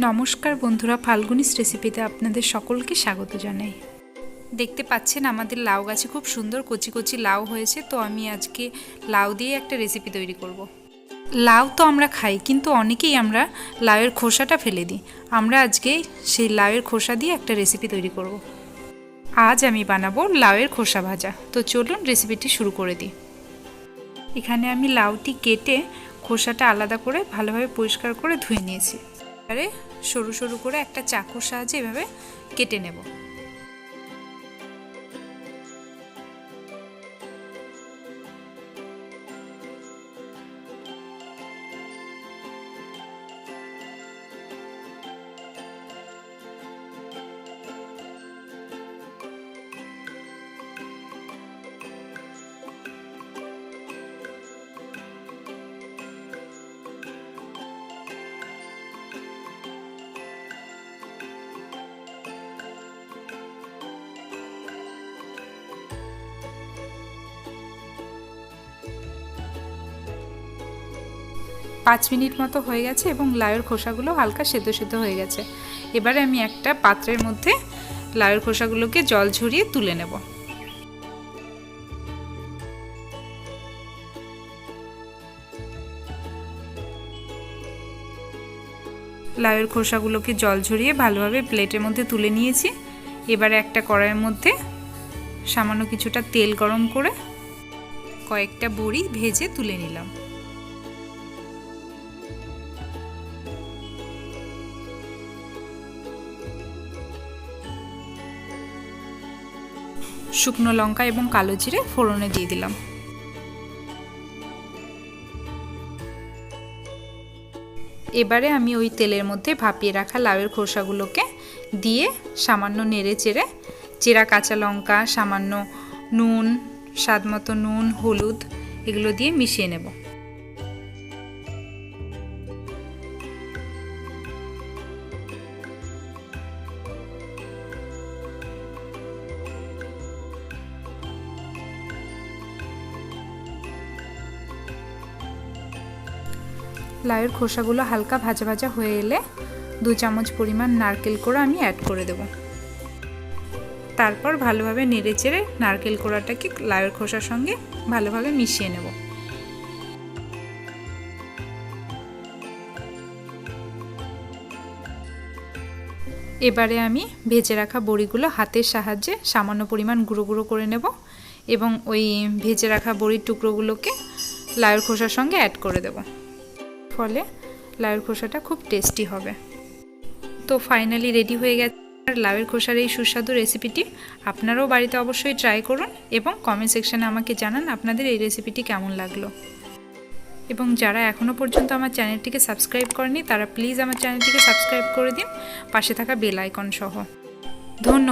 নমস্কার বন্ধুরা, ফাল্গুনিস রেসিপিতে আপনাদের সকলকে স্বাগত জানাই। দেখতে পাচ্ছেন আমাদের লাউ গাছে খুব সুন্দর কচি কচি লাউ হয়েছে। তো আমি আজকে লাউ দিয়ে একটা রেসিপি তৈরি করব। লাউ তো আমরা খাই, কিন্তু অনেকেই আমরা লাউয়ের খোসাটা ফেলে দিই। আমরা আজকে সেই লাউয়ের খোসা দিয়ে একটা রেসিপি তৈরি করব। আজ আমি বানাবো লাউয়ের খোসা ভাজা। তো চলুন রেসিপিটি শুরু করে দিই। এখানে আমি লাউটি কেটে খোসাটা আলাদা করে ভালোভাবে পরিষ্কার করে ধুয়ে নিয়েছি। এবারে সরু সরু করে একটা চাকুর সাহায্যে এভাবে কেটে নেব। পাঁচ মিনিট মতো হয়ে গেছে এবং লাউয়ের খোসাগুলো হালকা সেদ্ধ সেদ্ধ হয়ে গেছে। এবারে আমি একটা পাত্রের মধ্যে লাউয়ের খোসাগুলোকে জল ঝরিয়ে তুলে নেব। লাউয়ের খোসাগুলোকে জল ঝরিয়ে ভালোভাবে প্লেটের মধ্যে তুলে নিয়েছি। এবারে একটা কড়াইয়ের মধ্যে সামান্য কিছুটা তেল গরম করে কয়েকটা বড়ি ভেজে তুলে নিলাম। শুকনো লঙ্কা এবং কালো জিরে ফোড়নে দিয়ে দিলাম। এবারে আমি ওই তেলের মধ্যে ভাপিয়ে রাখা লাউয়ের খোসাগুলোকে দিয়ে সামান্য নেড়ে চেড়ে চেরা কাঁচা লঙ্কা, সামান্য নুন, স্বাদ মতো নুন, হলুদ এগুলো দিয়ে মিশিয়ে নেব। লাউয়ের খোসাগুলো হালকা ভাজা ভাজা হয়ে এলে 2 চামচ পরিমাণ নারকেল কোড়া আমি অ্যাড করে দেব। তারপর ভালোভাবে নেড়ে চেড়ে নারকেল কোড়াটাকে লাউয়ের খোসার সঙ্গে ভালোভাবে মিশিয়ে নেব। এবারে আমি ভেজে রাখা বড়িগুলো হাতের সাহায্যে সামান্য পরিমাণ গুঁড়ো গুঁড়ো করে নেব এবং ওই ভেজে রাখা বড়ির টুকরোগুলোকে লাউয়ের খোসার সঙ্গে অ্যাড করে দেব। ফলে লাউয়ের খোসাটা খুব টেস্টি হবে। তো ফাইনালি রেডি হয়ে গেছে লাউয়ের খোসার এই সুস্বাদু রেসিপিটি। আপনারাও বাড়িতে অবশ্যই ট্রাই করুন এবং কমেন্ট সেকশানে আমাকে জানান আপনাদের এই রেসিপিটি কেমন লাগলো। এবং যারা এখনও পর্যন্ত আমার চ্যানেলটিকে সাবস্ক্রাইব করেনি তারা প্লিজ আমার চ্যানেলটিকে সাবস্ক্রাইব করে দিন, পাশে থাকা বেল আইকন সহ। ধন্যবাদ।